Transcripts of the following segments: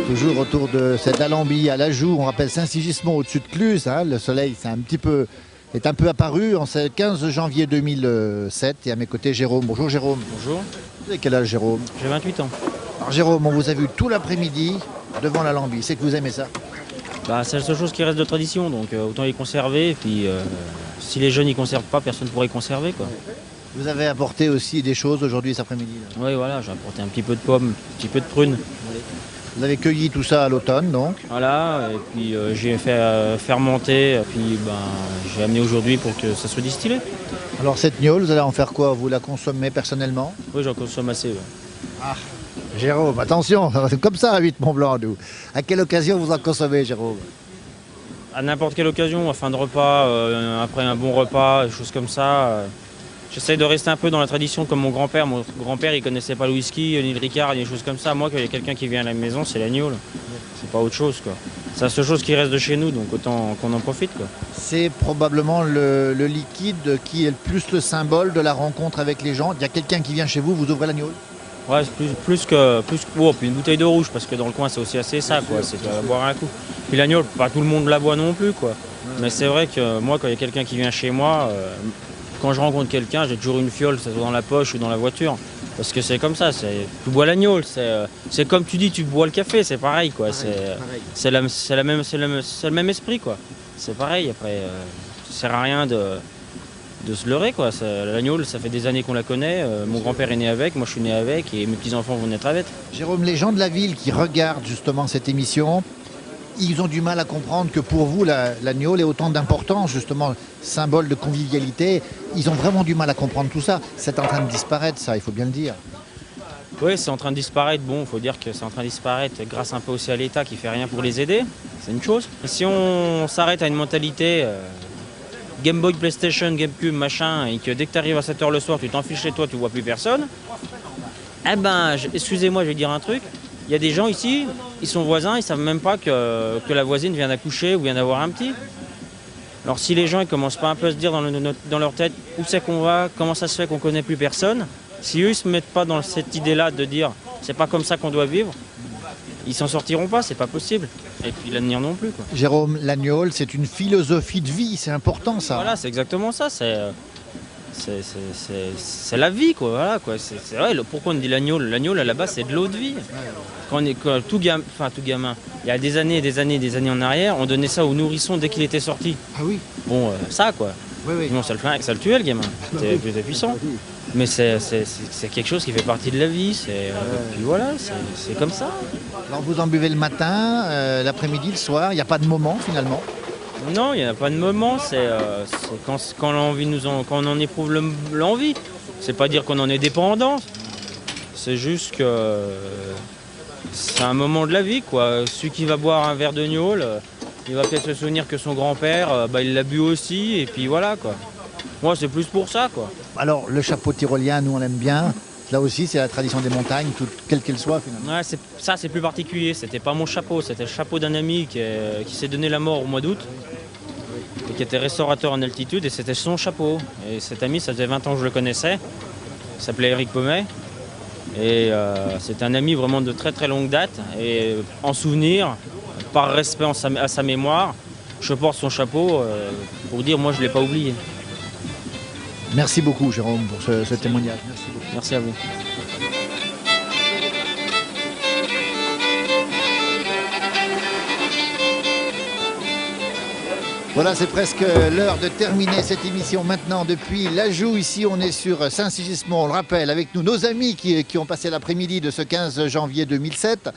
Toujours autour de cette alambie à la joue, on rappelle Saint-Sigismond au-dessus de Cluse, hein, le soleil est un peu apparu en ce 15 janvier 2007 et à mes côtés Jérôme. Bonjour Jérôme. Bonjour. Vous avez quel âge Jérôme? J'ai 28 ans. Alors Jérôme, on vous a vu tout l'après-midi devant l'alambie, c'est que vous aimez ça? Bah, c'est la seule chose qui reste de tradition, donc autant les conserver. Et puis si les jeunes n'y conservent pas, personne ne pourrait y conserver, quoi. Vous avez apporté aussi des choses aujourd'hui cet après-midi? Oui, voilà, j'ai apporté un petit peu de pommes, un petit peu de prunes. Vous avez cueilli tout ça à l'automne donc? Voilà, et puis j'ai fait fermenter, et puis j'ai amené aujourd'hui pour que ça soit distillé. Alors cette gnôle, vous allez en faire quoi? Vous la consommez personnellement? Oui, j'en consomme assez. Ouais. Ah, Jérôme, attention, c'est comme ça à 8 Mont-Blanc, nous. À quelle occasion vous en consommez, Jérôme? À n'importe quelle occasion, à fin de repas, après un bon repas, des choses comme ça. J'essaye de rester un peu dans la tradition comme mon grand-père. Mon grand-père, il connaissait pas le whisky, ni le ricard, ni des choses comme ça. Moi, quand il y a quelqu'un qui vient à la maison, c'est la gnôle. C'est pas autre chose, quoi. C'est la seule chose qui reste de chez nous, donc autant qu'on en profite, quoi. C'est probablement le liquide qui est le plus le symbole de la rencontre avec les gens. Il y a quelqu'un qui vient chez vous, vous ouvrez la gnôle? Ouais, c'est plus que puis une bouteille de rouge, parce que dans le coin, c'est aussi assez ça, quoi. C'est à boire un coup. Puis la gnôle, pas tout le monde la boit non plus, quoi. Mais c'est vrai que moi, quand il y a quelqu'un qui vient chez moi, quand je rencontre quelqu'un, j'ai toujours une fiole, que ce soit dans la poche ou dans la voiture. Parce que c'est comme ça, tu bois la gnôle, c'est comme tu dis, tu bois le café, c'est pareil, quoi. C'est le même esprit, quoi. C'est pareil, après, ça sert à rien de se leurrer, quoi. La gnôle, ça fait des années qu'on la connaît, mon grand-père est né avec, moi je suis né avec, et mes petits-enfants vont naître avec. Jérôme, les gens de la ville qui regardent justement cette émission, ils ont du mal à comprendre que pour vous, la gnôle est autant d'importance, justement, symbole de convivialité. Ils ont vraiment du mal à comprendre tout ça. C'est en train de disparaître, ça, il faut bien le dire. Oui, c'est en train de disparaître. Bon, il faut dire que c'est en train de disparaître grâce un peu aussi à l'État qui fait rien pour les aider. C'est une chose. Si on s'arrête à une mentalité Game Boy, PlayStation, GameCube, machin, et que dès que tu arrives à 7h le soir, tu t'en fiches chez toi, tu vois plus personne, eh ben, excusez-moi, je vais dire un truc. Il y a des gens ici, ils sont voisins, ils savent même pas que la voisine vient d'accoucher ou vient d'avoir un petit. Alors si les gens ne commencent pas un peu à se dire dans leur tête où c'est qu'on va, comment ça se fait qu'on ne connaît plus personne, si eux ils ne se mettent pas dans cette idée-là de dire c'est pas comme ça qu'on doit vivre, ils s'en sortiront pas, c'est pas possible. Et puis l'avenir non plus, quoi. Jérôme, la gnôle, c'est une philosophie de vie, c'est important ça. Voilà, c'est exactement ça. C'est la vie, quoi. Voilà, quoi. C'est vrai, pourquoi on dit l'agneau? L'agneau, là, là-bas, c'est de l'eau de vie. Quand tout gamin, il y a des années et des années et des années en arrière, on donnait ça aux nourrissons dès qu'il était sorti. Ah oui. Bon, ça, quoi. Oui, oui. Sinon, ça le tuait, le gamin. C'était plus puissant. Mais c'est quelque chose qui fait partie de la vie. Puis voilà, c'est comme ça. Alors vous en buvez le matin, l'après-midi, le soir, il n'y a pas de moment finalement? Non, il n'y a pas de moment, c'est quand quand on en éprouve l'envie. C'est pas dire qu'on en est dépendant, c'est juste que c'est un moment de la vie, quoi. Celui qui va boire un verre de gnôle, il va peut-être se souvenir que son grand-père, il l'a bu aussi, et puis voilà, quoi. Moi, c'est plus pour ça, quoi. Alors le chapeau tyrolien, nous on l'aime bien. Là aussi, c'est la tradition des montagnes, quelle qu'elle soit finalement. Ouais, ça, c'est plus particulier. C'était pas mon chapeau, c'était le chapeau d'un ami qui s'est donné la mort au mois d'août et qui était restaurateur en altitude, et c'était son chapeau. Et cet ami, ça faisait 20 ans que je le connaissais. Il s'appelait Eric Pommet. Et c'est un ami vraiment de très très longue date. Et en souvenir, par respect à sa mémoire, je porte son chapeau pour dire moi je ne l'ai pas oublié. Merci beaucoup Jérôme pour ce témoignage. Merci beaucoup. Merci à vous. Voilà, c'est presque l'heure de terminer cette émission maintenant depuis l'Ajoux. Ici, on est sur Saint-Sigismond, on le rappelle, avec nous, nos amis qui ont passé l'après-midi de ce 15 janvier 2007.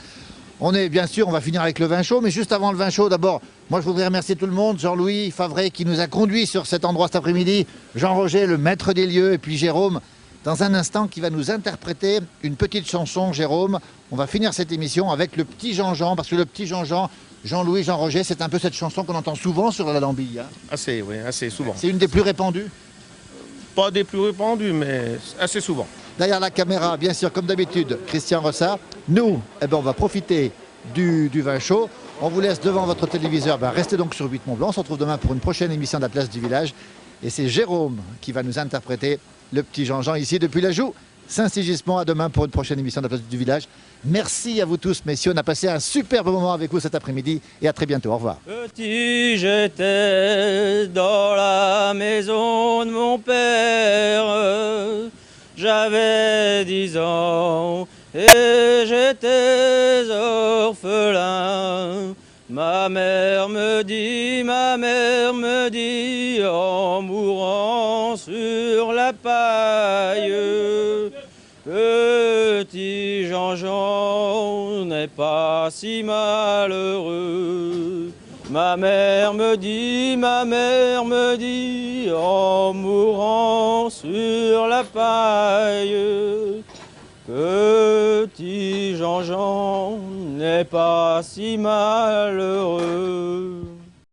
On est bien sûr, on va finir avec le vin chaud, mais juste avant le vin chaud, d'abord, moi je voudrais remercier tout le monde, Jean-Louis Favret qui nous a conduits sur cet endroit cet après-midi, Jean-Roger, le maître des lieux, et puis Jérôme, dans un instant, qui va nous interpréter une petite chanson, Jérôme. On va finir cette émission avec le petit Jean-Jean, parce que le petit Jean-Jean, Jean-Louis, Jean-Roger, c'est un peu cette chanson qu'on entend souvent sur la Lambille. Hein. Assez, oui, assez souvent. C'est une des plus répandues? Pas des plus répandues, mais assez souvent. Derrière la caméra, bien sûr, comme d'habitude, Christian Rossard. Nous, eh ben, on va profiter du vin chaud. On vous laisse devant votre téléviseur. Ben, restez donc sur 8 Mont-Blanc. On se retrouve demain pour une prochaine émission de la Place du Village. Et c'est Jérôme qui va nous interpréter le petit Jean-Jean ici depuis l'Ajoux. Saint-Sigismond. À demain pour une prochaine émission de la place du village. Merci à vous tous, messieurs. On a passé un superbe moment avec vous cet après-midi et à très bientôt. Au revoir. Petit, j'étais dans la maison de mon père. J'avais 10 ans et j'étais orphelin. Ma mère me dit, en mourant sur la paille, petit Jean-Jean n'est pas si malheureux. Ma mère me dit, en mourant sur la paille, petit Jean-Jean n'est pas si malheureux.